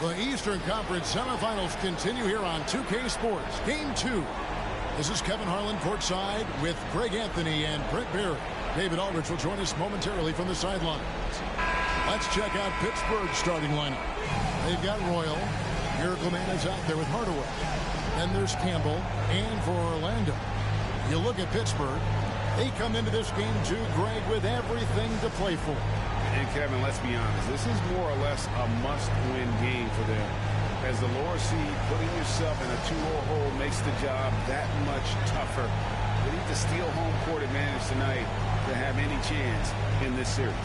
The Eastern Conference semifinals continue here on 2K Sports. Game 2. This is Kevin Harlan courtside with Greg Anthony and Brent Barry. David Aldrich will join us momentarily from the sidelines. Let's check out Pittsburgh's starting lineup. They've got Royal. Miracle Man is out there with Hardaway. Then there's Campbell. And for Orlando, you look at Pittsburgh. They come into this game too, Greg, with everything to play for. And Kevin, let's be honest, this is more or less a must-win game for them. As the lower seed, putting yourself in a 2-0 hole makes the job that much tougher. They need to steal home court advantage tonight to have any chance in this series.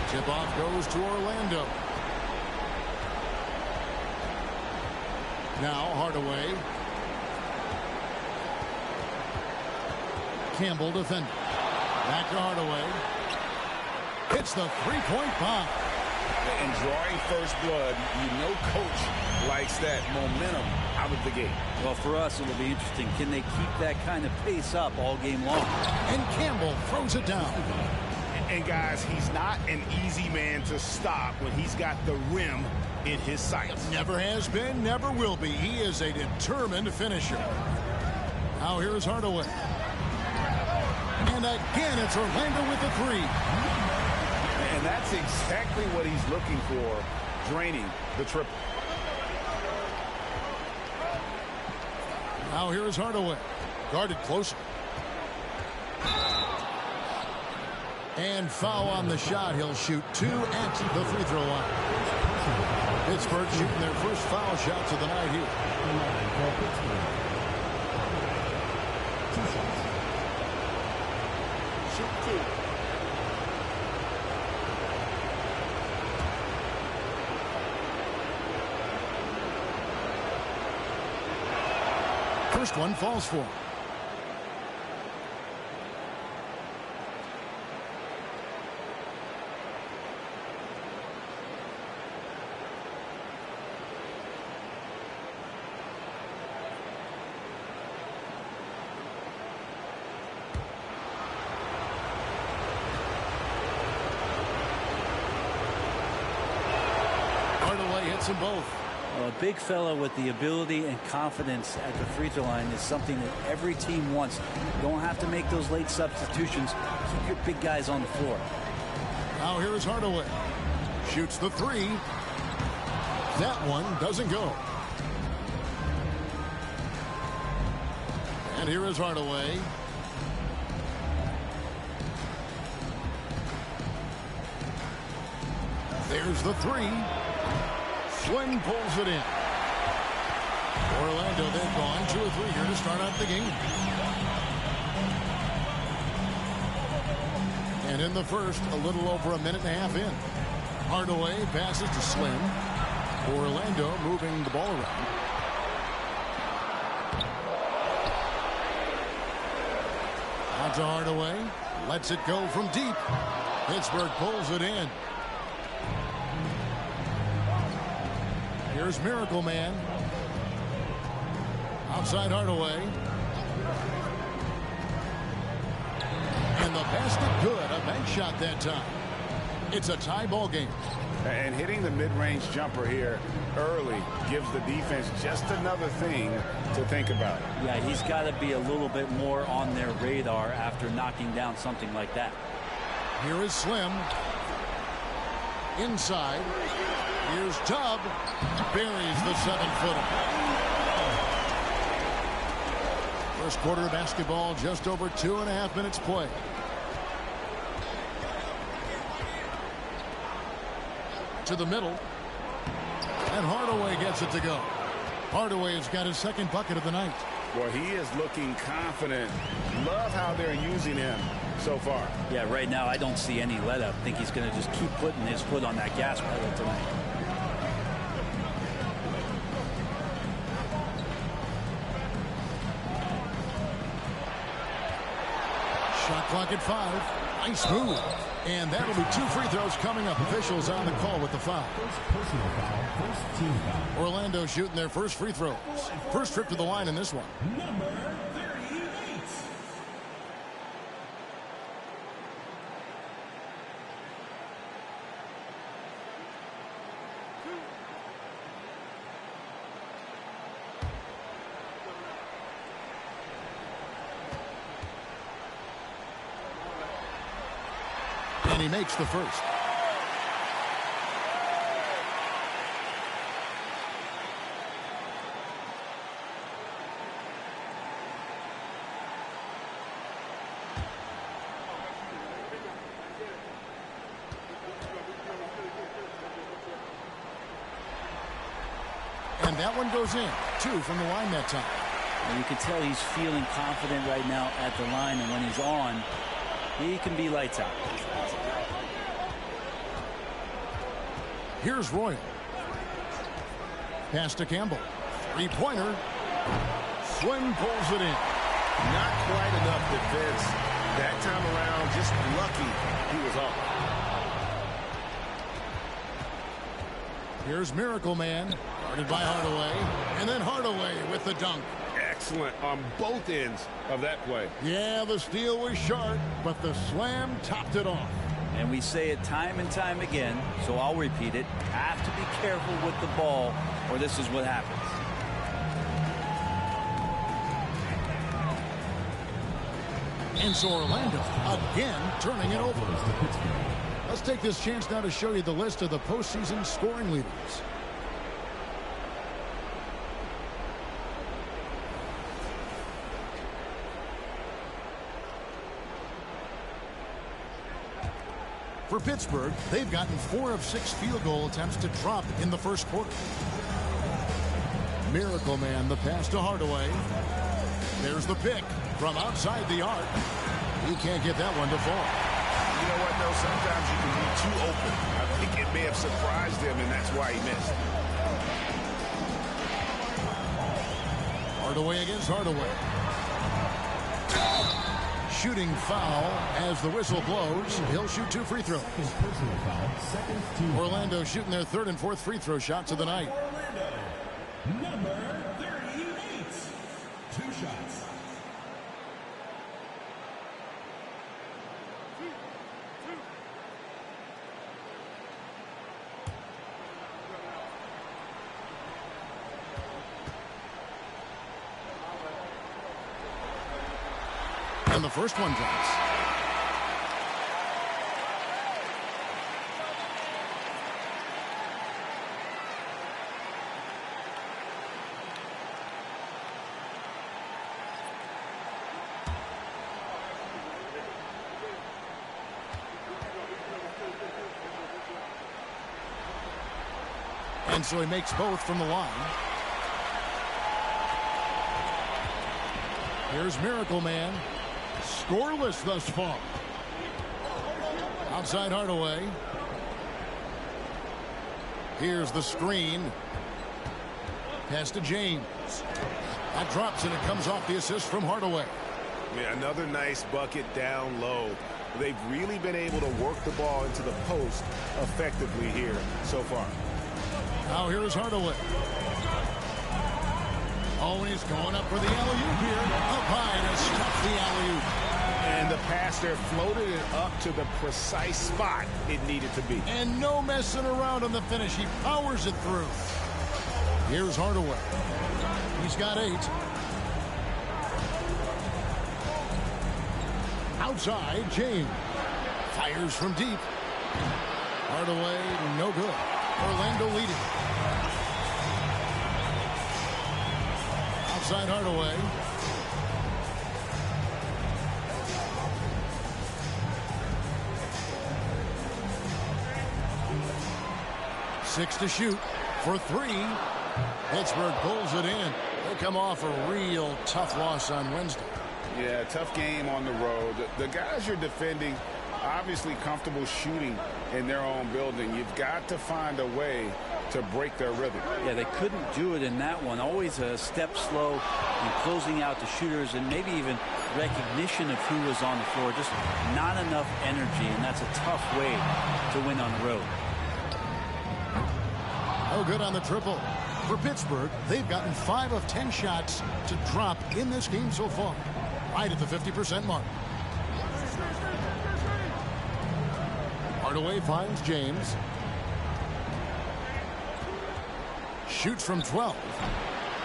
Tip-off goes to Orlando. Now Hardaway. Campbell defending. Back to Hardaway. Hits the three-point bomb. And drawing first blood, you know coach likes that momentum out of the gate. Well, for us, it'll be interesting. Can they keep that kind of pace up all game long? And Campbell throws it down. And guys, he's not an easy man to stop when he's got the rim in his sights. Never has been, never will be. He is a determined finisher. Now here's Hardaway. And again, it's Orlando with the three. And that's exactly what he's looking for, draining the triple. Now here's Hardaway. Guarded closer. And foul on the shot. He'll shoot 2 at the free throw line. Pittsburgh shooting their first foul shots of the night here. First one falls for him. Hits them both. Well, a big fellow with the ability and confidence at the free throw line is something that every team wants. You don't have to make those late substitutions. Keep your big guys on the floor. Now here is Hardaway. Shoots the three. That one doesn't go. And here is Hardaway. There's the three. Slim pulls it in. Orlando, they've gone 2 or 3 here to start out the game. And in the first, a little over a minute and a half in. Hardaway passes to Slim. Orlando moving the ball around. Out to Hardaway. Lets it go from deep. Pittsburgh pulls it in. Here's Miracle Man. Outside Hardaway. And the basket good. A bank shot that time. It's a tie ball game. And hitting the mid-range jumper here early gives the defense just another thing to think about. Yeah, he's got to be a little bit more on their radar after knocking down something like that. Here is Slim. Inside. Here's Tubb. Buries the 7-footer. First quarter of basketball, just over 2.5 minutes play. To the middle. And Hardaway gets it to go. Hardaway has got his second bucket of the night. Well, he is looking confident. Love how they're using him so far. Yeah, right now I don't see any let up. I think he's going to just keep putting his foot on that gas pedal tonight. Shot clock at 5. Nice move. And that'll be 2 free throws coming up. Officials on the call with the foul. Personal foul, first team foul. Orlando shooting their first free throws. First trip to the line in this one. Number 38. And he makes the first. And that one goes in. 2 from the line that time. And you can tell he's feeling confident right now at the line, and when he's on, he can be lights out. Here's Royal. Pass to Campbell. Three-pointer. Swing pulls it in. Not quite enough defense. That time around, just lucky he was off. Here's Miracle Man. Guarded by Hardaway. And then Hardaway with the dunk. Excellent on both ends of that play. Yeah, the steal was sharp, but the slam topped it off. And we say it time and time again, so I'll repeat it. Have to be careful with the ball, or this is what happens. And so Orlando again turning it over. Let's take this chance now to show you the list of the postseason scoring leaders. For Pittsburgh, they've gotten 4 of 6 field goal attempts to drop in the first quarter. Miracle Man, the pass to Hardaway. There's the pick from outside the arc. He can't get that one to fall. You know what, though? Sometimes you can be too open. I think it may have surprised him, and that's why he missed. Hardaway against Hardaway. Shooting foul as the whistle blows. He'll shoot 2 free throws. Personal foul, second team. Orlando shooting their 3rd and 4th free throw shots of the night. Orlando, number 38. 2 shots. And the first one drops. And so he makes both from the line. Here's Miracle Man. Scoreless thus far. Outside Hardaway. Here's the screen. Pass to James. That drops and it comes off the assist from Hardaway. Yeah, another nice bucket down low. They've really been able to work the ball into the post effectively here so far. Now here's Hardaway. Oh, and he's going up for the alley-oop here. Up high to stop the alley-oop. And the pass there floated it up to the precise spot it needed to be. And no messing around on the finish. He powers it through. Here's Hardaway. He's got 8. Outside, James. Fires from deep. Hardaway, no good. Orlando leading. Outside Hardaway. Six to shoot for 3. Pittsburgh pulls it in. They come off a real tough loss on Wednesday. Yeah, tough game on the road. The guys you're defending, obviously comfortable shooting in their own building. You've got to find a way to break their rhythm. Yeah, they couldn't do it in that one. Always a step slow in closing out the shooters, and maybe even recognition of who was on the floor. Just not enough energy, and that's a tough way to win on the road. Oh, good on the triple. For Pittsburgh, they've gotten 5 of 10 shots to drop in this game so far, right at the 50% mark. Hardaway finds James. Shoots from 12.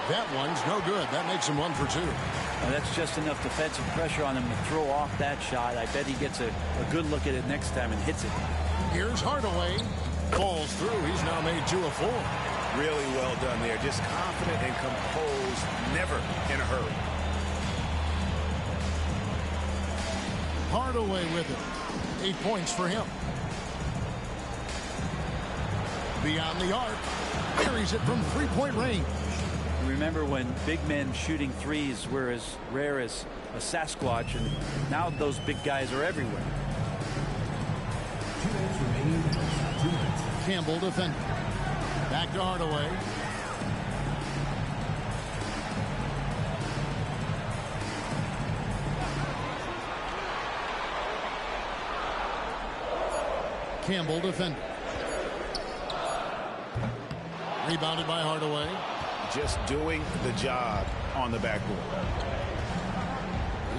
That one's no good. That makes him 1 for 2. Now that's just enough defensive pressure on him to throw off that shot. I bet he gets a good look at it next time and hits it. Here's Hardaway. Falls through. He's now made 2 of 4. Really well done there. Just confident and composed. Never in a hurry. Hardaway with it. 8 points for him. Beyond the arc. Carries it from 3-point range. Remember when big men shooting threes were as rare as a Sasquatch, and now those big guys are everywhere. 2 minutes remaining. 2 minutes. Campbell defending. Back to Hardaway. Campbell defending. Rebounded by Hardaway. Just doing the job on the backboard.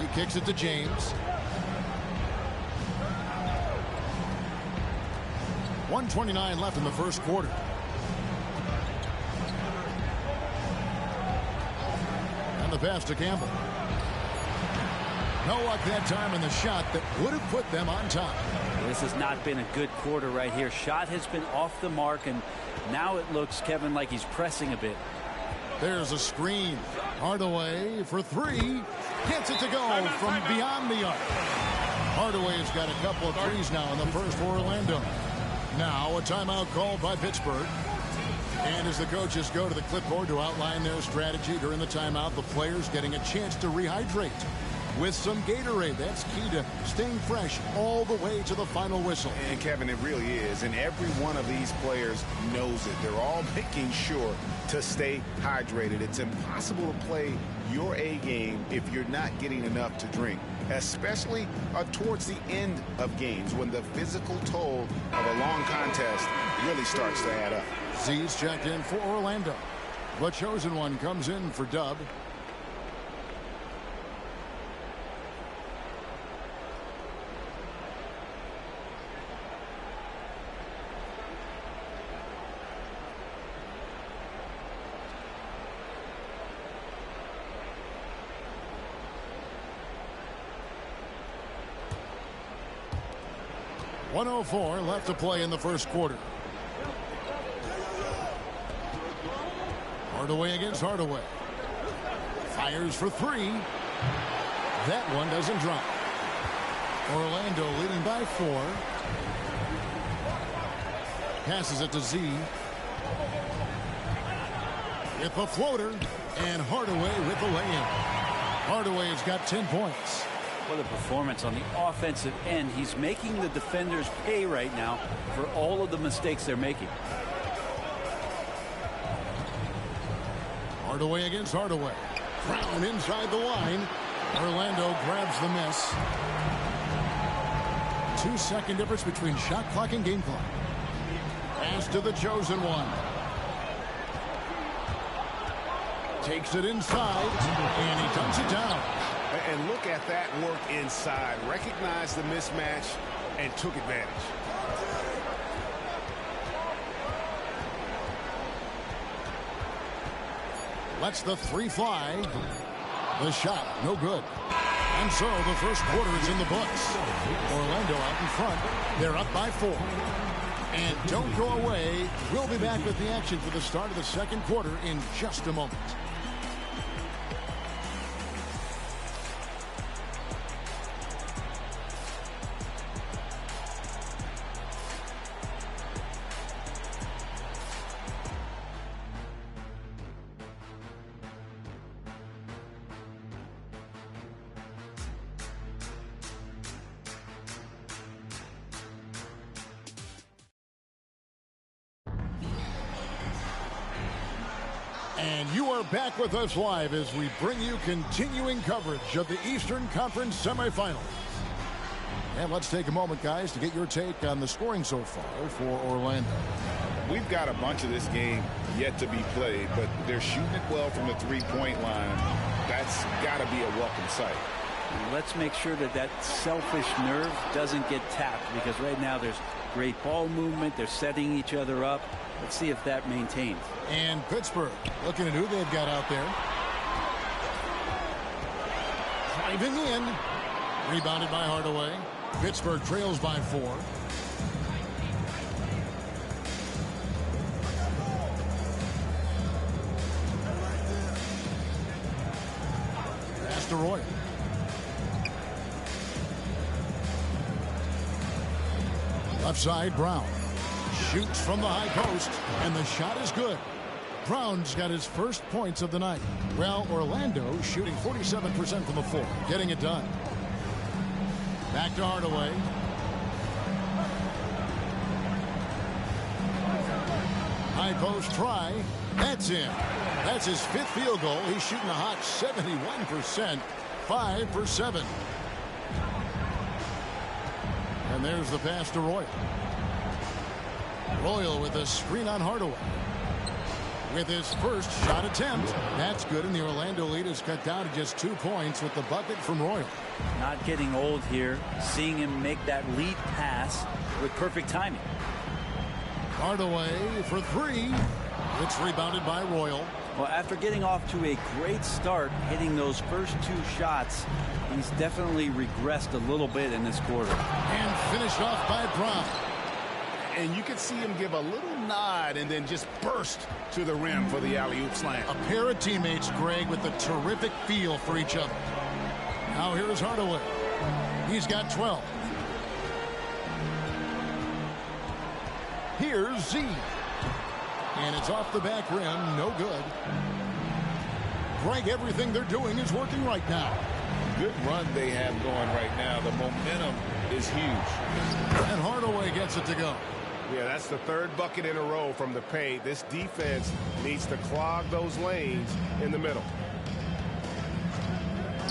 He kicks it to James. 1:29 left in the first quarter. And the pass to Campbell. No luck that time in the shot that would have put them on top. This has not been a good quarter right here. Shot has been off the mark, and now it looks, Kevin, like he's pressing a bit. There's a screen. Hardaway for 3. Gets it to go from beyond the arc. Hardaway's got a couple of threes now in the first for Orlando. Now a timeout called by Pittsburgh. And as the coaches go to the clipboard to outline their strategy during the timeout, the players getting a chance to rehydrate with some Gatorade. That's key to staying fresh all the way to the final whistle. And Kevin, it really is. And every one of these players knows it. They're all making sure to stay hydrated. It's impossible to play your A game if you're not getting enough to drink, especially towards the end of games when the physical toll of a long contest really starts to add up. Z's checked in for Orlando. The chosen one comes in for Dub. .104 left to play in the first quarter. Hardaway against Hardaway. Fires for 3. That one doesn't drop. Orlando leading by 4. Passes it to Z. With the floater. And Hardaway with the lay-in. Hardaway's got 10 points. What a performance on the offensive end. He's making the defenders pay right now for all of the mistakes they're making. Hardaway against Hardaway. Brown inside the line. Orlando grabs the miss. 2-second difference between shot clock and game clock. Pass to the chosen one. Takes it inside, and he dumps it down. And look at that work inside. Recognized the mismatch and took advantage. Lets the 3 fly. The shot, no good. And so the first quarter is in the books. Orlando out in front. They're up by 4. And don't go away. We'll be back with the action for the start of the second quarter in just a moment. And you are back with us live as we bring you continuing coverage of the Eastern Conference semifinals. And let's take a moment, guys, to get your take on the scoring so far for Orlando. We've got a bunch of this game yet to be played, but they're shooting it well from the three-point line. That's got to be a welcome sight. Let's make sure that that selfish nerve doesn't get tapped, because right now there's great ball movement. They're setting each other up. Let's see if that maintains. And Pittsburgh looking at who they've got out there. Driving in. Rebounded by Hardaway. Pittsburgh trails by 4. Pass to Roy. Left side, Brown. Shoots from the high post, and the shot is good. Brown's got his first points of the night. Well, Orlando shooting 47% from the floor, getting it done. Back to Hardaway. High post try. That's in. That's his 5th field goal. He's shooting a hot 71%. 5 for 7. And there's the pass to Royal. Royal with a screen on Hardaway. With his first shot attempt. That's good, and the Orlando lead is cut down to just 2 points with the bucket from Royal. Not getting old here. Seeing him make that lead pass with perfect timing. Hardaway for 3. It's rebounded by Royal. Well, after getting off to a great start, hitting those first 2 shots, he's definitely regressed a little bit in this quarter. And finished off by Brown. And you could see him give a little nod and then just burst to the rim for the alley-oop slam. A pair of teammates, Greg, with a terrific feel for each other. Now here's Hardaway. He's got 12. Here's Z. And it's off the back rim. No good. Greg, everything they're doing is working right now. Good run they have going right now. The momentum is huge. And Hardaway gets it to go. Yeah, that's the 3rd bucket in a row from the paint. This defense needs to clog those lanes in the middle.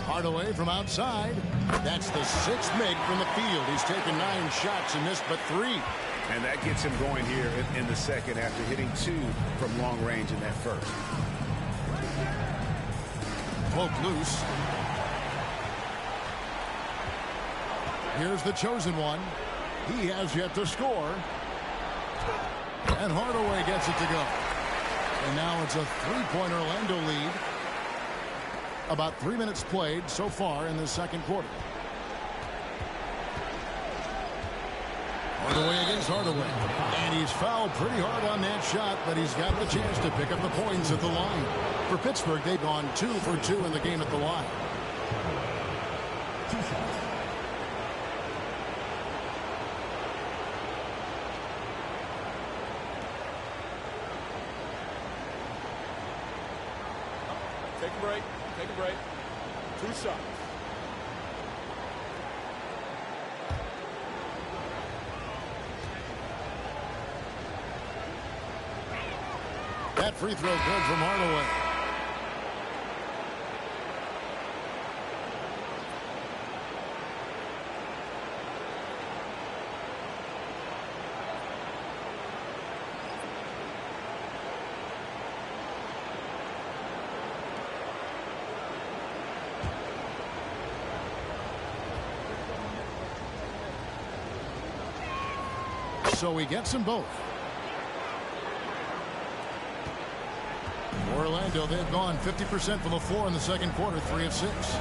Hardaway from outside. That's the 6th make from the field. He's taken 9 shots and missed but 3. And that gets him going here in the second after hitting 2 from long range in that first. Poke loose. Here's the chosen one. He has yet to score. And Hardaway gets it to go. And now it's a 3-point Orlando lead. About 3 minutes played so far in the second quarter. Hardaway against Hardaway. And he's fouled pretty hard on that shot, but he's got the chance to pick up the points at the line. For Pittsburgh, they've gone 2 for 2 in the game at the line. 2 shots. Take a break. Take a break. 2 shots. That free throw good from Hardaway. So he gets them both. Orlando, they've gone 50% from the floor in the second quarter, 3 of 6.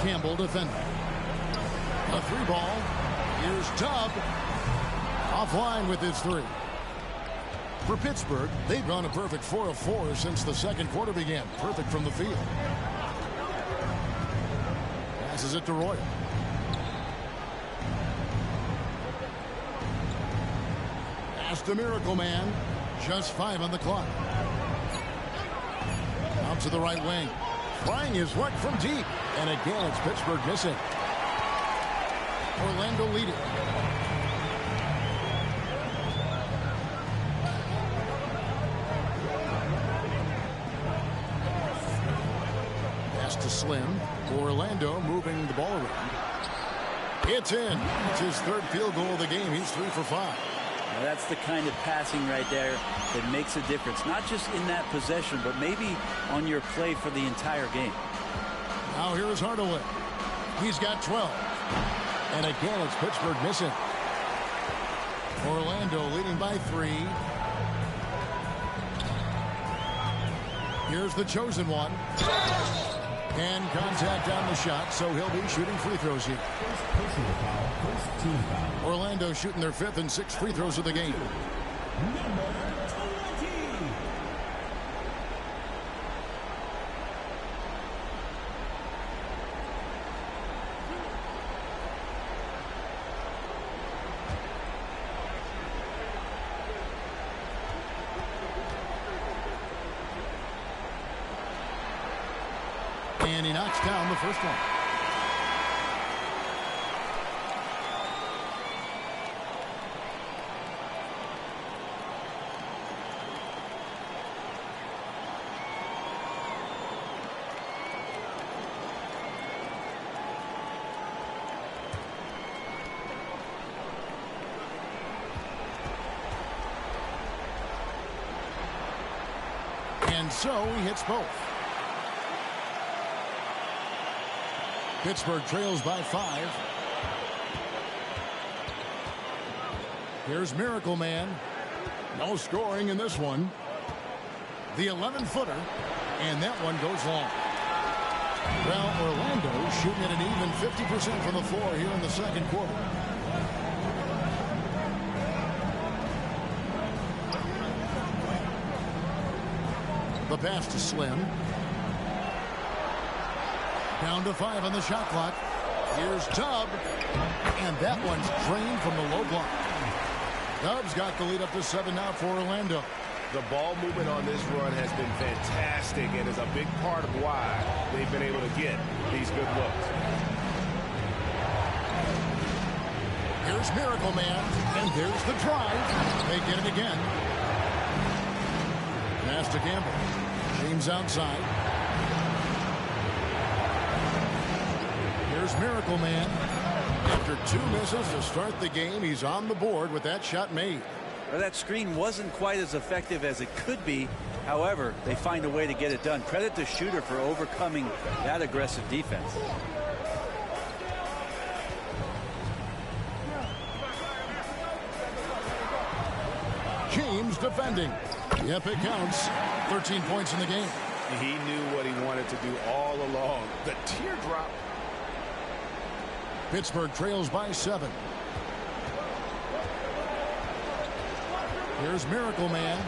Campbell defending. A 3 ball. Here's Tubb. Offline with his 3. For Pittsburgh, they've gone a perfect 4 of 4 since the second quarter began. Perfect from the field. Passes it to Roy. Pass to Miracle Man. Just 5 on the clock. Out to the right wing. Trying his luck from deep. And again, it's Pittsburgh missing. Orlando leading. Pass to Slim. Orlando moving the ball around. It's in. It's his third field goal of the game. He's 3 for 5. Now that's the kind of passing right there that makes a difference. Not just in that possession, but maybe on your play for the entire game. Now here is Hardaway. He's got 12. And again, it's Pittsburgh missing. Orlando leading by 3. Here's the chosen one. And contact on the shot, so he'll be shooting free throws here. Personal foul, first team foul. Orlando shooting their 5th and 6th free throws of the game. Number 20. And he knocks down the first one. And so he hits both. Pittsburgh trails by 5. Here's Miracle Man. No scoring in this one. The 11-footer. And that one goes long. Well, Orlando shooting at an even 50% from the floor here in the second quarter. The pass to Slim. Down to 5 on the shot clock. Here's Tubb. And that one's drained from the low block. Tubbs got the lead up to 7 now for Orlando. The ball movement on this run has been fantastic and is a big part of why they've been able to get these good looks. Here's Miracle Man. And there's the drive. They get it again. Pass to Campbell. James outside. Here's Miracle Man. After 2 misses to start the game, he's on the board with that shot made. Well, that screen wasn't quite as effective as it could be. However, they find a way to get it done. Credit the shooter for overcoming that aggressive defense. James defending. Yep, it counts. 13 points in the game. He knew what he wanted to do all along. The teardrop. Pittsburgh trails by 7. Here's Miracle Man.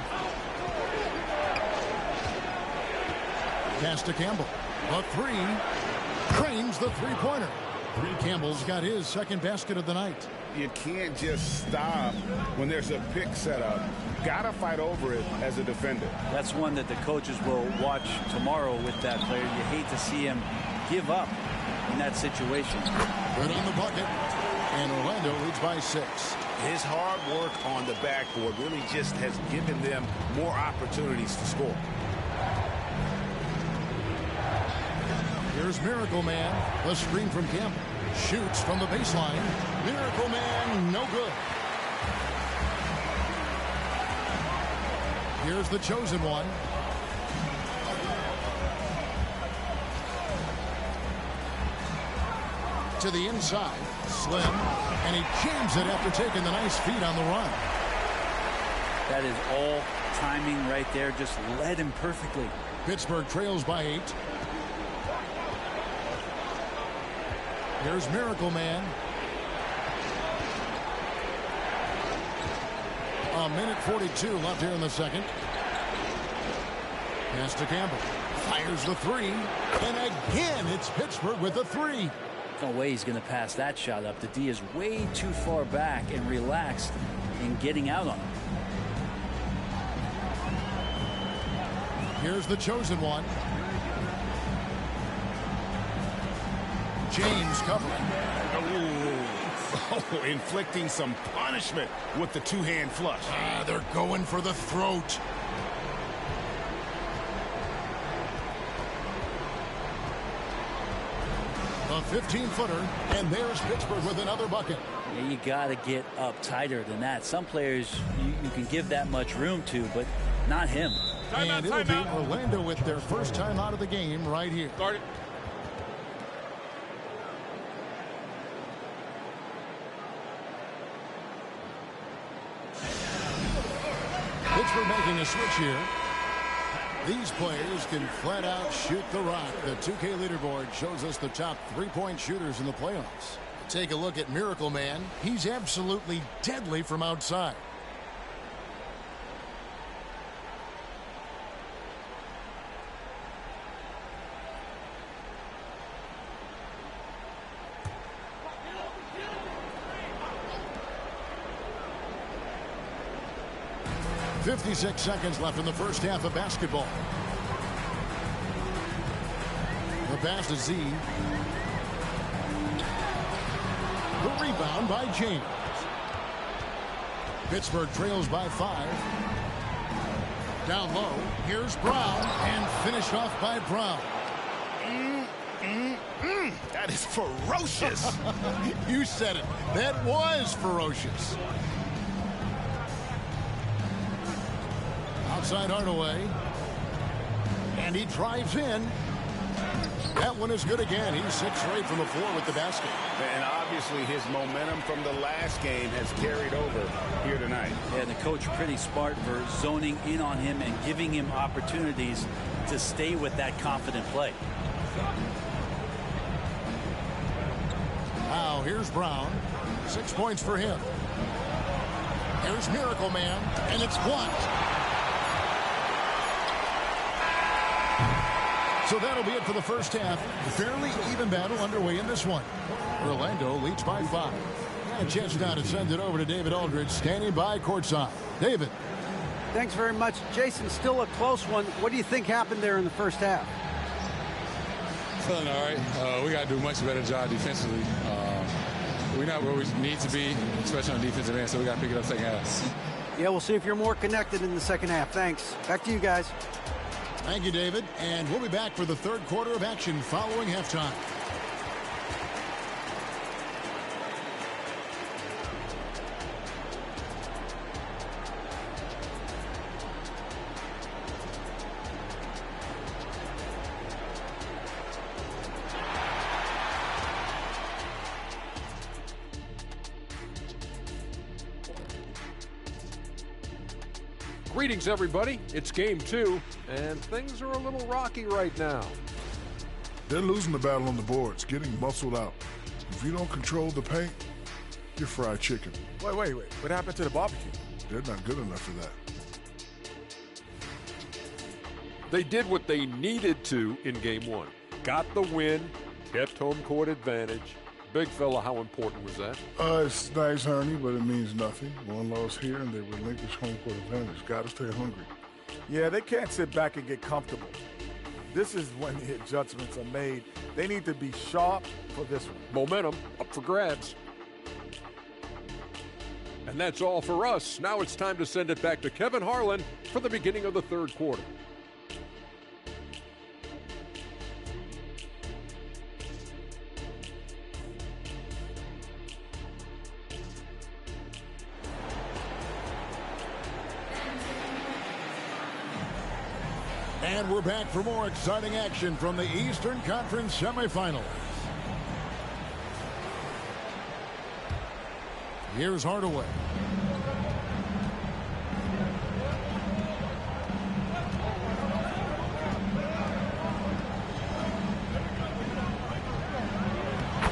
Pass to Campbell. A 3. Trains the three-pointer. Campbell's got his second basket of the night. You can't just stop when there's a pick set up. Gotta fight over it as a defender. That's one that the coaches will watch tomorrow with that player. You hate to see him give up in that situation. Good on the bucket. And Orlando leads by 6. His hard work on the backboard really just has given them more opportunities to score. Here's Miracle Man. The screen from Campbell. Shoots from the baseline. Miracle Man, no good. Here's the chosen one. To the inside. Slim. And he jams it after taking the nice feed on the run. That is all timing right there. Just led him perfectly. Pittsburgh trails by 8. Here's Miracle Man. A minute 42 left here in the second. Pass to Campbell. Fires the 3. And again, it's Pittsburgh with the 3. No way he's going to pass that shot up. The D is way too far back and relaxed in getting out on him. Here's the chosen one. James covering. Oh, inflicting some punishment with the two-hand flush. They're going for the throat. A 15-footer, and there's Pittsburgh with another bucket. Yeah, you got to get up tighter than that. Some players you can give that much room to, but not him. And it'll be Orlando with their first time out of the game right here. Start it. Pittsburgh making a switch here. These players can flat out shoot the rock. The 2K leaderboard shows us the top three-point shooters in the playoffs. Take a look at Miracle Man. He's absolutely deadly from outside. .56 seconds left in the first half of basketball. The pass to Z. The rebound by James. Pittsburgh trails by 5. Down low, here's Brown, and finished off by Brown. That is ferocious. You said it. That was ferocious. Outside Hardaway. And he drives in. That one is good again. He's 6 straight from the floor with the basket. And obviously his momentum from the last game has carried over here tonight. Yeah, and the coach pretty smart for zoning in on him and giving him opportunities to stay with that confident play. Now here's Brown. 6 points for him. Here's Miracle Man, and it's blocked. So that'll be it for the first half. Fairly even battle underway in this one. Orlando leads by 5. And a chance now to send it over to David Aldridge, standing by courtside. David. Thanks very much. Jason, still a close one. What do you think happened there in the first half? Feeling all right. We got to do a much better job defensively. We're not where we need to be, especially on the defensive end, so we got to pick it up second half. Yeah, we'll see if you're more connected in the second half. Thanks. Back to you guys. Thank you, David. And we'll be back for the third quarter of action following halftime. Greetings, everybody. It's game 2, and things are a little rocky right now. They're losing the battle on the boards, getting muscled out. If you don't control the paint, you're fried chicken. Wait. What happened to the barbecue? They're not good enough for that. They did what they needed to in game 1. Got the win, kept home court advantage. Big fella, how important was that? It's nice, honey, but it means nothing. One loss here, and they relinquish home court advantage. Got to stay hungry. Yeah, they can't sit back and get comfortable. This is when the adjustments are made. They need to be sharp for this one. Momentum up for grabs. And that's all for us. Now it's time to send it back to Kevin Harlan for the beginning of the third quarter. And we're back for more exciting action from the Eastern Conference semifinals. Here's Hardaway.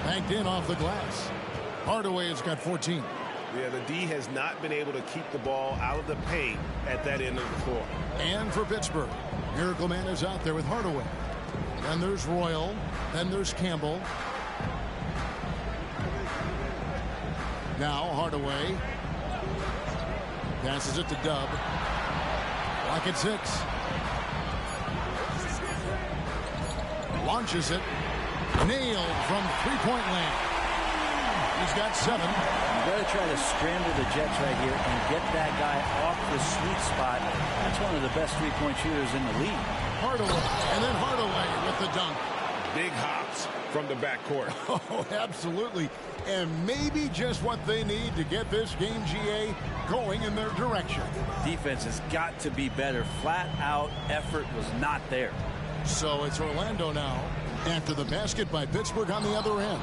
Banked in off the glass. Hardaway has got 14. Yeah, the D has not been able to keep the ball out of the paint at that end of the floor. And for Pittsburgh, Miracle Man is out there with Hardaway. Then there's Royal. Then there's Campbell. Now Hardaway passes it to Dub. Lock at 6. Launches it. Nailed from three-point land. He's got 7. You got to try to scramble the Jets right here and get that guy off the sweet spot. That's one of the best three-point shooters in the league. Hardaway, and then Hardaway with the dunk. big hops from the backcourt. Oh, absolutely. And maybe just what they need to get this game, GA, going in their direction. Defense has got to be better. Flat out effort was not there. So it's Orlando now after the basket by Pittsburgh on the other end.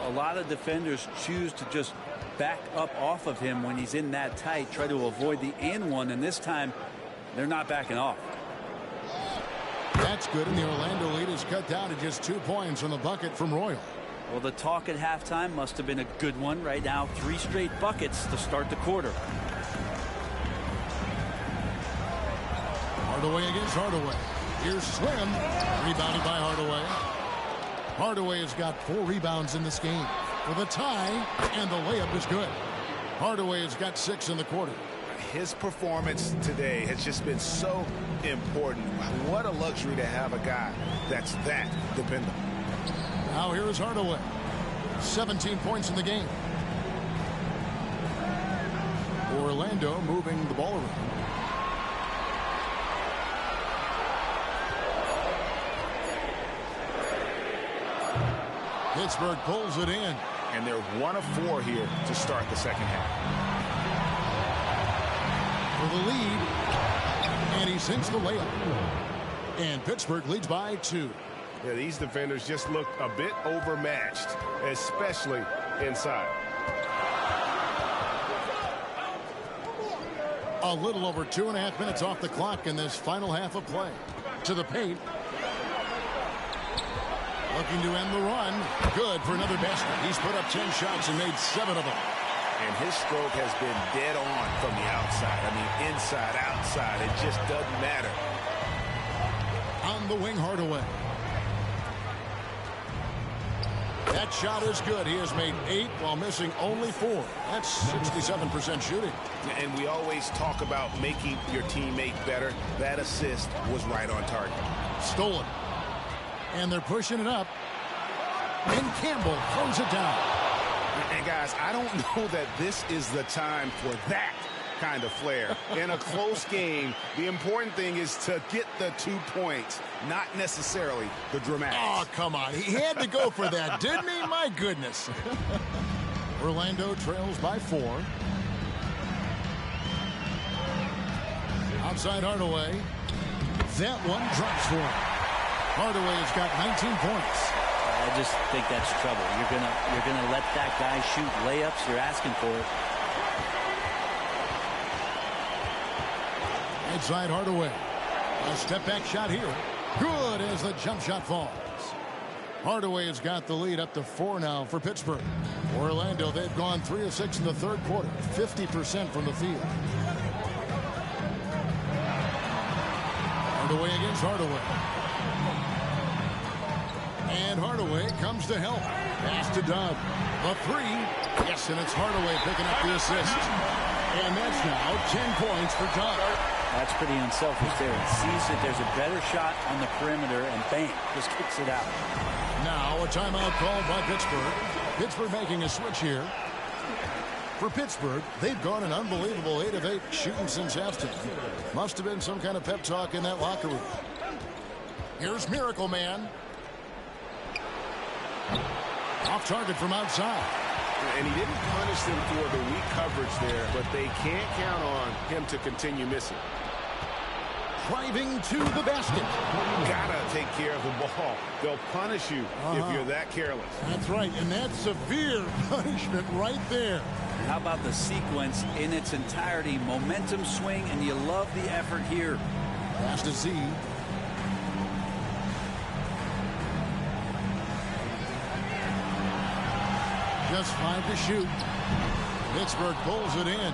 A lot of defenders choose to just back up off of him when he's in that tight, try to avoid the and one, and this time they're not backing off. That's good, and the Orlando lead is cut down to just 2 points on the bucket from Royal. Well, the talk at halftime must have been a good one. Right now, 3 straight buckets to start the quarter. Hardaway against Hardaway. Here's Slim, rebounded by Hardaway. Hardaway has got 4 rebounds in this game for the tie, and the layup is good. Hardaway has got 6 in the quarter. His performance today has just been so important. What a luxury to have a guy that's that dependable. Now here is Hardaway. 17 points in the game. Orlando moving the ball around. Pittsburgh pulls it in. And they're 1 of 4 here to start the second half. For the lead, and he sinks the layup. And Pittsburgh leads by 2. Yeah, these defenders just look a bit overmatched, especially inside. A little over 2.5 minutes off the clock in this final half of play. To the paint. Looking to end the run. Good for another basket. He's put up 10 shots and made 7 of them. And his stroke has been dead on from the outside. I mean, inside, outside. It just doesn't matter. On the wing, Hardaway. That shot is good. He has made 8 while missing only 4. That's 67% shooting. And we always talk about making your teammate better. That assist was right on target. Stolen. And they're pushing it up. And Campbell throws it down. And guys, I don't know that this is the time for that kind of flair. In a close game, the important thing is to get the 2 points, not necessarily the dramatics. Oh, come on. He had to go for that, didn't he? My goodness. Orlando trails by 4. Outside Hardaway. That one drops for him. Hardaway has got 19 points. I just think that's trouble. You're gonna let that guy shoot layups. You're asking for it. Inside Hardaway. A step back shot here. Good as the jump shot falls. Hardaway has got the lead up to 4 now for Pittsburgh. Orlando, they've gone 3 of 6 in the third quarter. 50% from the field. Hardaway against Hardaway. And Hardaway comes to help. Pass to Dub. The 3. Yes, and it's Hardaway picking up the assist. And that's now 10 points for Dub. That's pretty unselfish there. He sees that there's a better shot on the perimeter, and bang, just kicks it out. Now a timeout called by Pittsburgh. Pittsburgh making a switch here. For Pittsburgh, they've gone an unbelievable 8 of 8 shooting since halftime. Must have been some kind of pep talk in that locker room. Here's Miracle Man. Off target from outside. And he didn't punish them for the weak coverage there, but they can't count on him to continue missing. Driving to the basket. Gotta take care of the ball. They'll punish you if you're that careless. That's right, and that's severe punishment right there. How about the sequence in its entirety? Momentum swing, and you love the effort here. Pass to Z. Just 5 to shoot. Pittsburgh pulls it in.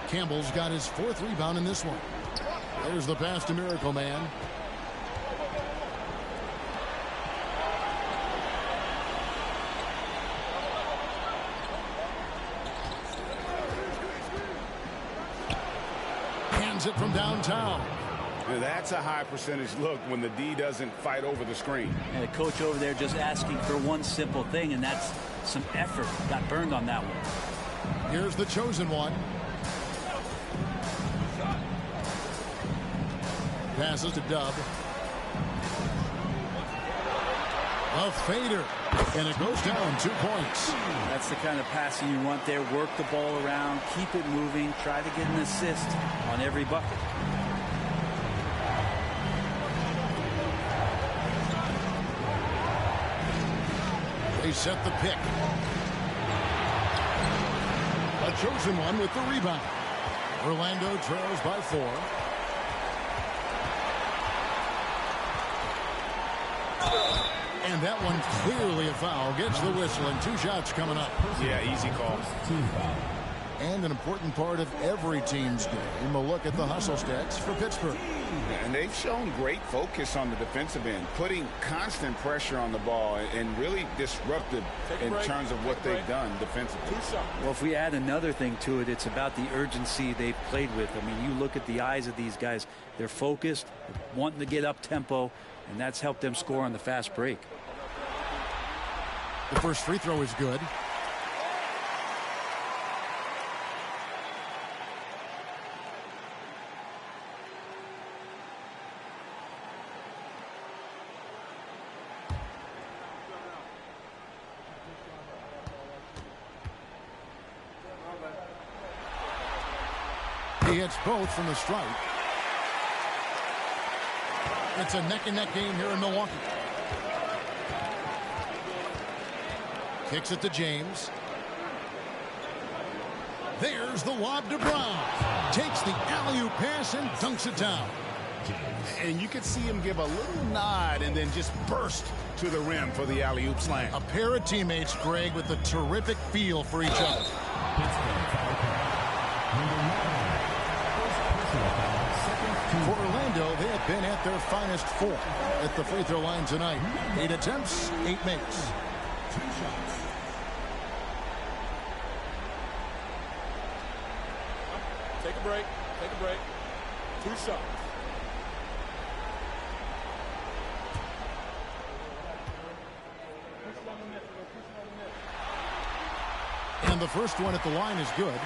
Campbell's got his 4th rebound in this one. There's the pass to Miracle Man. Hands it from downtown. Now that's a high percentage look when the D doesn't fight over the screen. And the coach over there just asking for one simple thing, and that's some effort. Got burned on that one. Here's the chosen one. Passes to Dub. A fader, and it goes down 2 points. That's the kind of passing you want there. Work the ball around, keep it moving, try to get an assist on every bucket. They set the pick. A chosen one with the rebound. Orlando trails by 4. And that one clearly a foul. Gets the whistle and 2 shots coming up. Yeah, easy call. And an important part of every team's game, a look at the hustle stats for Pittsburgh. And they've shown great focus on the defensive end, putting constant pressure on the ball and really disruptive in terms of what they've done defensively. Well, if we add another thing to it, it's about the urgency they've played with. I mean, you look at the eyes of these guys. They're focused, wanting to get up tempo, and that's helped them score on the fast break. The first free throw is good. He hits both from the stripe. It's a neck-and-neck game here in Milwaukee. Kicks it to James. There's the lob to Brown. Takes the alley-oop pass and dunks it down. And you could see him give a little nod and then just burst to the rim for the alley-oop slam. A pair of teammates, Greg, with a terrific feel for each other. For Orlando, they have been at their finest 4 at the free throw line tonight. 8 attempts, 8 makes. Take a break. Take a break. 2 shots. And the first one at the line is good.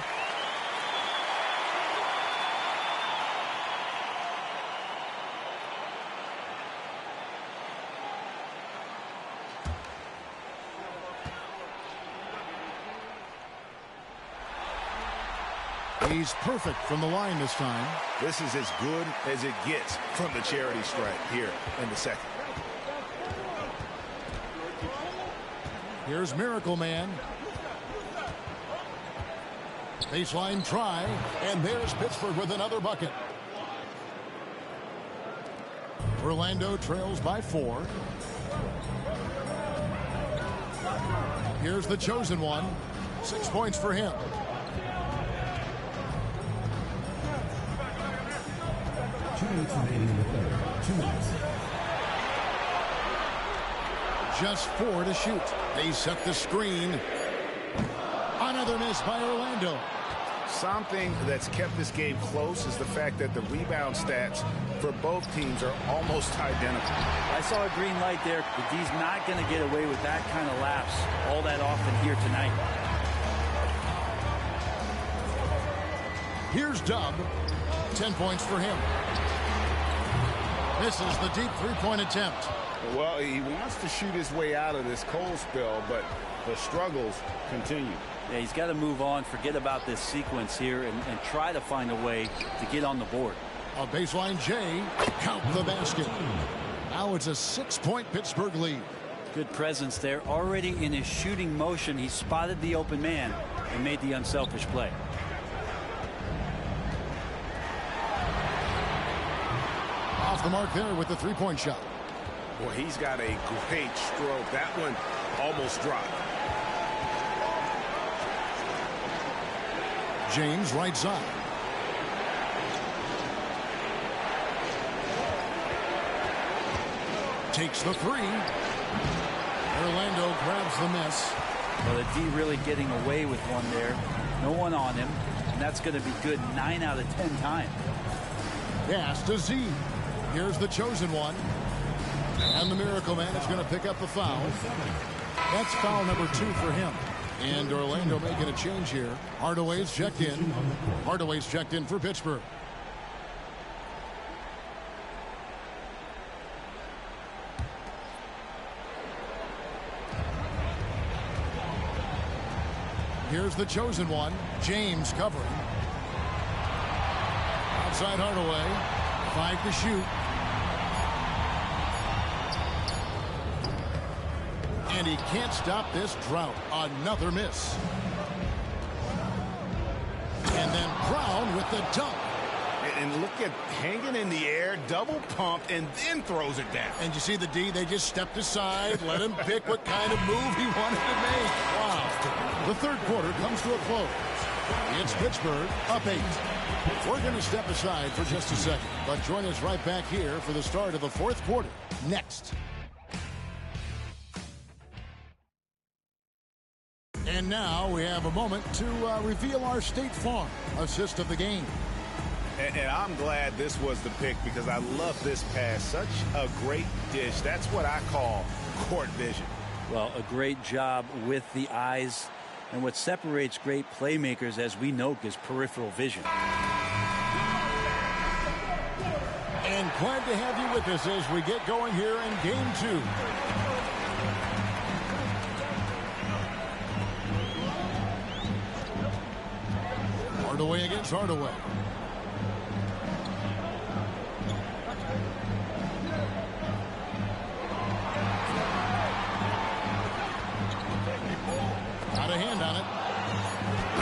He's perfect from the line this time. This is as good as it gets from the charity stripe here in the second. Here's Miracle Man. Baseline try, and there's Pittsburgh with another bucket. Orlando trails by 4. Here's the chosen one. 6 points for him. Just 4 to shoot. They set the screen. Another miss by Orlando. Something that's kept this game close is the fact that the rebound stats for both teams are almost identical. I saw a green light there, but he's not going to get away with that kind of lapse all that often here tonight. Here's Dub. 10 points for him. This is the deep 3-point attempt. Well, he wants to shoot his way out of this cold spell, but the struggles continue. Yeah, he's got to move on, forget about this sequence here, and try to find a way to get on the board. A baseline J, count the basket. Now it's a 6-point Pittsburgh lead. Good presence there. Already in his shooting motion, he spotted the open man and made the unselfish play. Off the mark there with the 3-point shot. Well, he's got a great stroke. That one almost dropped. James right side. Takes the 3. Orlando grabs the miss. Well, the D really getting away with one there. No one on him. And that's going to be good 9 out of 10 times. Pass to Z. Here's the chosen one. And the Miracle Man is going to pick up the foul. That's foul number 2 for him. And Orlando making a change here. Hardaway's checked in. Hardaway's checked in for Pittsburgh. Here's the chosen one, James covering. Outside Hardaway, 5 to shoot. And he can't stop this drought. Another miss. And then Brown with the dunk. And look at hanging in the air, double pump, and then throws it down. And you see the D, they just stepped aside, let him pick what kind of move he wanted to make. Wow. The third quarter comes to a close. It's Pittsburgh up 8. We're going to step aside for just a second, but join us right back here for the start of the fourth quarter next. And now we have a moment to reveal our State Farm assist of the game. And I'm glad this was the pick because I love this pass. Such a great dish. That's what I call court vision. Well, a great job with the eyes. And what separates great playmakers, as we know, is peripheral vision. And glad to have you with us as we get going here in game 2. Hardaway against Hardaway. Got a hand on it.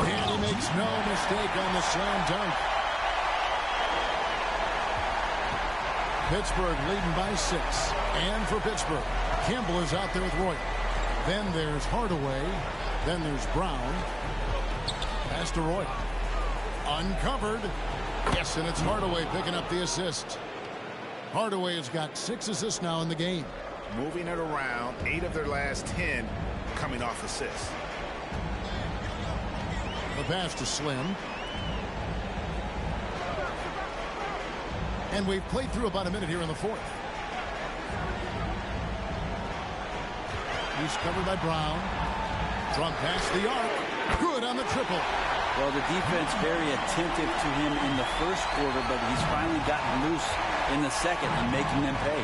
And he makes no mistake on the slam dunk. Pittsburgh leading by 6. And for Pittsburgh, Campbell is out there with Roy. Then there's Hardaway. Then there's Brown. Pass to Roy. Uncovered. Yes, and it's Hardaway picking up the assist. Hardaway has got 6 assists now in the game. Moving it around, 8 of their last 10 coming off assists. The pass to Slim. And we've played through about a minute here in the fourth. He's covered by Brown. From past the arc. Good on the triple. Well, the defense very attentive to him in the first quarter, but he's finally gotten loose in the second and making them pay.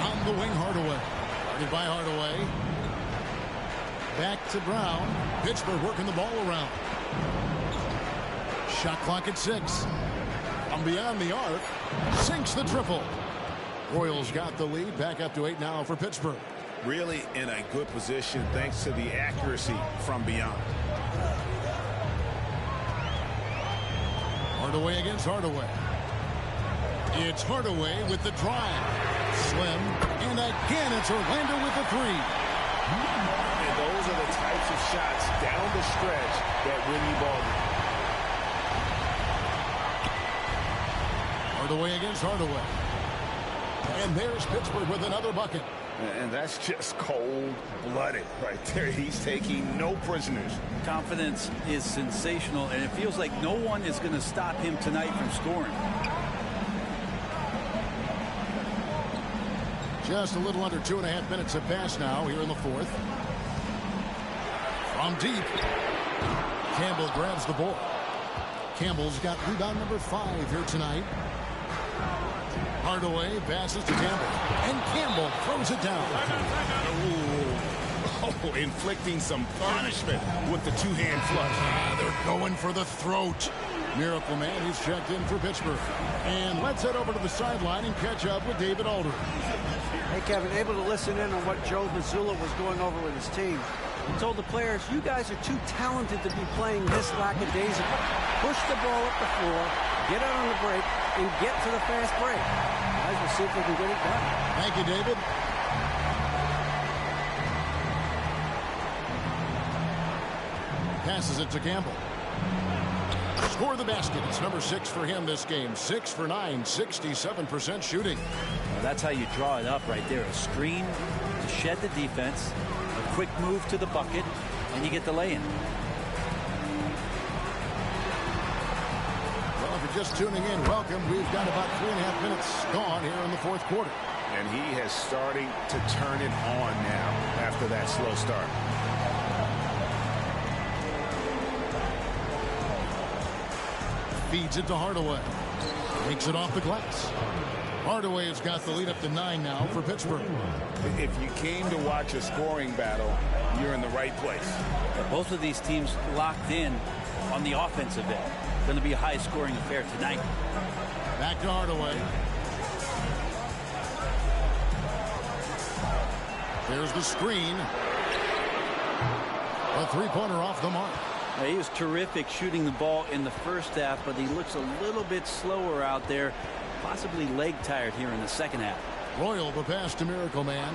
On the wing, Hardaway. Guarded by Hardaway. Back to Brown. Pittsburgh working the ball around. Shot clock at 6. From beyond the arc. Sinks the triple. Royals got the lead. Back up to 8 now for Pittsburgh. Really in a good position thanks to the accuracy from beyond. Hardaway against Hardaway. It's Hardaway with the drive. Slim. And again, it's Orlando with the 3. And those are the types of shots down the stretch that win you ball games. Hardaway against Hardaway. And there's Pittsburgh with another bucket. And that's just cold-blooded right there. He's taking no prisoners. Confidence is sensational, and it feels like no one is going to stop him tonight from scoring. Just a little under 2.5 minutes have passed now here in the fourth. From deep. Campbell grabs the ball. Campbell's got rebound number 5 here tonight. Hardaway passes to Campbell. And Campbell throws it down. Oh, inflicting some punishment with the two-hand flush. They're going for the throat. Miracle Man, he's checked in for Pittsburgh. And let's head over to the sideline and catch up with David Aldridge. Hey, Kevin, able to listen in on what Joe Mazzulla was going over with his team. He told the players, you guys are too talented to be playing this lackadaisical. Push the ball up the floor, get out on the break, and get to the fast break. Guys, we'll see if they can get it done. Thank you, David. Passes it to Campbell. Score the basket. It's number 6 for him this game. 6 for 9, 67% shooting. Well, that's how you draw it up right there. A screen to shed the defense, a quick move to the bucket, and you get the lay-in. Well, if you're just tuning in, welcome. We've got about 3.5 minutes gone here in the fourth quarter. And he has starting to turn it on now after that slow start. Feeds it to Hardaway. Takes it off the glass. Hardaway has got the lead up to 9 now for Pittsburgh. If you came to watch a scoring battle, you're in the right place. Both of these teams locked in on the offensive end. Going to be a high-scoring affair tonight. Back to Hardaway. There's the screen. A three-pointer off the mark. He was terrific shooting the ball in the first half, but he looks a little bit slower out there, possibly leg tired here in the second half. Royal the pass to Miracle Man.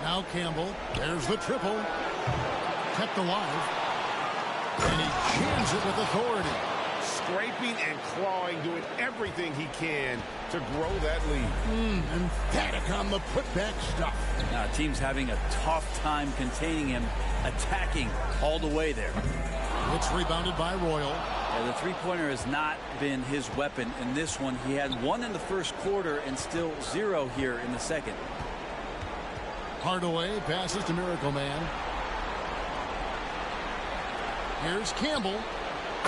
Now Campbell. There's the triple. Kept alive. And he jams it with authority. Scraping and clawing, doing everything he can to grow that lead. Emphatic on the putback stuff. Now, team's having a tough time containing him, attacking all the way there. It's rebounded by Royal. Yeah, the three-pointer has not been his weapon in this one. He had 1 in the first quarter and still 0 here in the second. Hardaway passes to Miracle Man. Here's Campbell.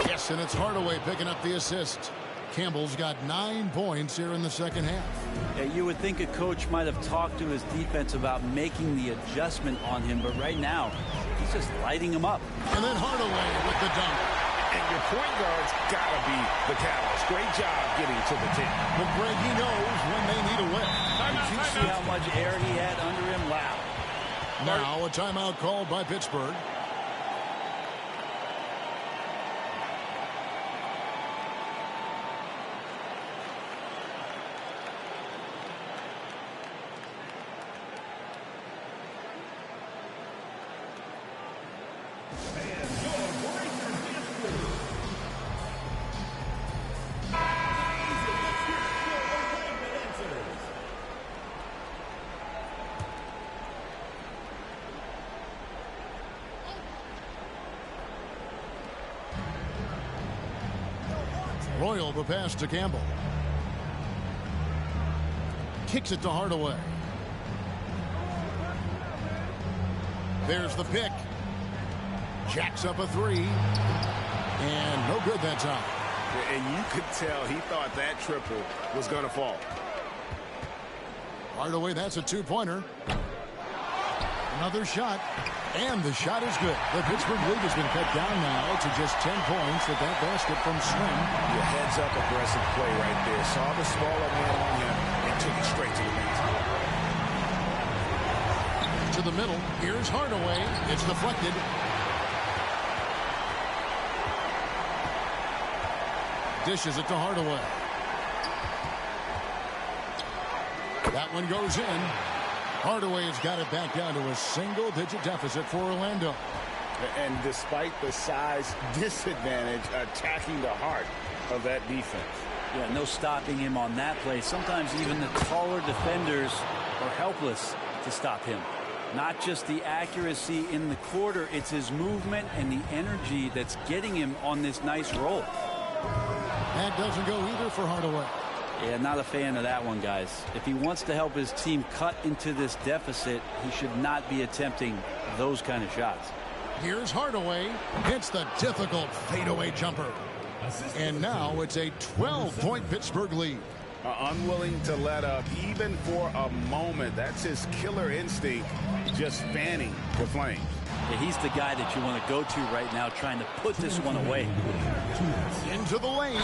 Yes, and it's Hardaway picking up the assist. Campbell's got 9 points here in the second half. Yeah, you would think a coach might have talked to his defense about making the adjustment on him, but right now, he's just lighting him up. And then Hardaway with the dunk. And your point guard's got to be the catalyst. Great job getting to the tip. But Greg, he knows when they need a win. Did you see how much air he had under him? Wow. Now a timeout called by Pittsburgh. Royal the pass to Campbell. Kicks it to Hardaway. There's the pick. Jacks up a three. And no good that time. And you could tell he thought that triple was going to fall. Hardaway, that's a two-pointer. Another shot. And the shot is good. The Pittsburgh lead has been cut down now to just 10 points at that basket from Swim. Your heads-up aggressive play right there. Saw the smaller man on him and took it straight to the basket. To the middle. Here's Hardaway. It's deflected. Dishes it to Hardaway. That one goes in. Hardaway has got it back down to a single-digit deficit for Orlando. And despite the size disadvantage, attacking the heart of that defense. Yeah, no stopping him on that play. Sometimes even the taller defenders are helpless to stop him. Not just the accuracy in the quarter, it's his movement and the energy that's getting him on this nice roll. That doesn't go either for Hardaway. Yeah, not a fan of that one, guys. If he wants to help his team cut into this deficit, he should not be attempting those kind of shots. Here's Hardaway. Hits the difficult fadeaway jumper. And now it's a 12-point Pittsburgh lead. Unwilling to let up even for a moment. That's his killer instinct, just fanning the flames. Yeah, he's the guy that you want to go to right now, trying to put this one away. Into the lane.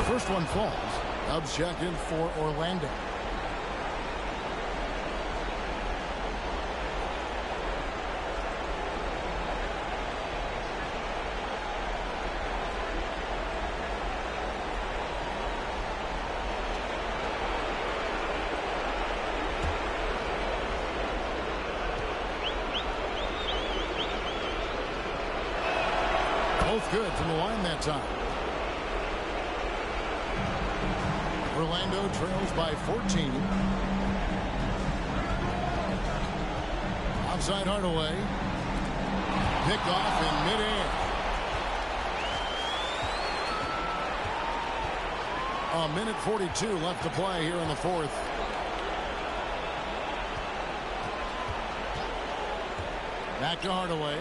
First one falls. Dubs check in for Orlando. Both good from the line that time. Orlando trails by 14. Outside Hardaway. Picked off in midair. A minute 42 left to play here in the fourth. Back to Hardaway.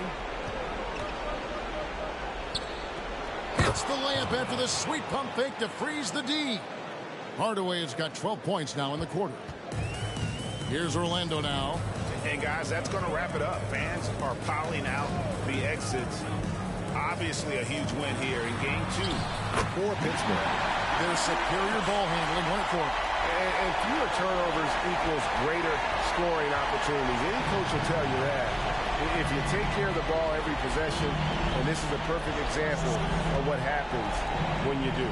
Hits the layup after the sweet pump fake to freeze the D. Hardaway has got 12 points now in the quarter. Here's Orlando now. And guys, that's going to wrap it up. Fans are piling out the exits. Obviously a huge win here in game 2 for Pittsburgh. Their superior ball handling went for it. And fewer turnovers equals greater scoring opportunities. Any coach will tell you that. If you take care of the ball every possession, and this is a perfect example of what happens when you do.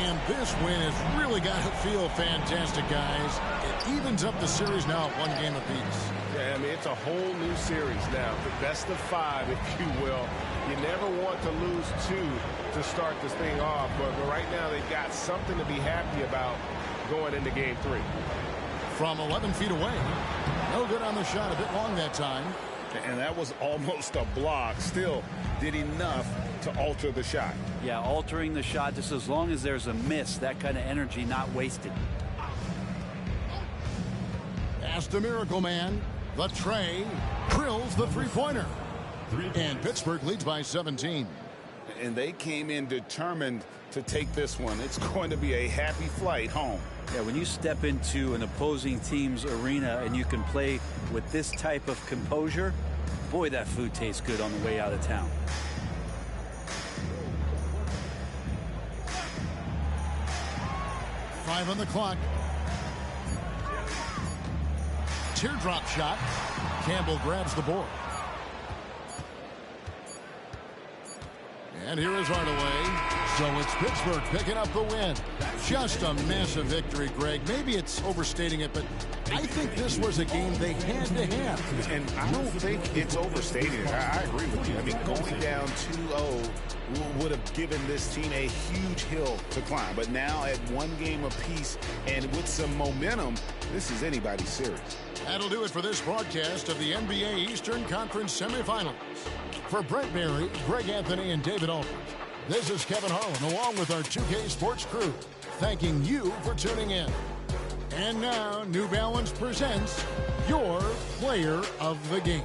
And this win has really got to feel fantastic, guys. It evens up the series now at 1 game apiece. Yeah, I mean, it's a whole new series now. The best of 5, if you will. You never want to lose 2 to start this thing off, but right now they've got something to be happy about going into game 3. From 11 feet away. No good on the shot. A bit long that time. And that was almost a block. Still did enough to alter the shot. Yeah, altering the shot just as long as there's a miss. That kind of energy not wasted. That's the miracle man. The tray drills the three-pointer. And Pittsburgh leads by 17. And they came in determined to take this one. It's going to be a happy flight home. Yeah, when you step into an opposing team's arena and you can play with this type of composure, boy, that food tastes good on the way out of town. Five on the clock. Teardrop shot. Campbell grabs the board. And here is Hardaway. So it's Pittsburgh picking up the win. Just a massive victory, Greg. Maybe it's overstating it, but I think this was a game they had to have. And I don't think it's overstating it. I agree with you. I mean, going down 2-0 would have given this team a huge hill to climb. But now at 1 game apiece and with some momentum, this is anybody's series. That'll do it for this broadcast of the NBA Eastern Conference semifinals. For Brent Barry, Greg Anthony, and David Aldridge, this is Kevin Harlan along with our 2K Sports crew, thanking you for tuning in. And now, New Balance presents your player of the game.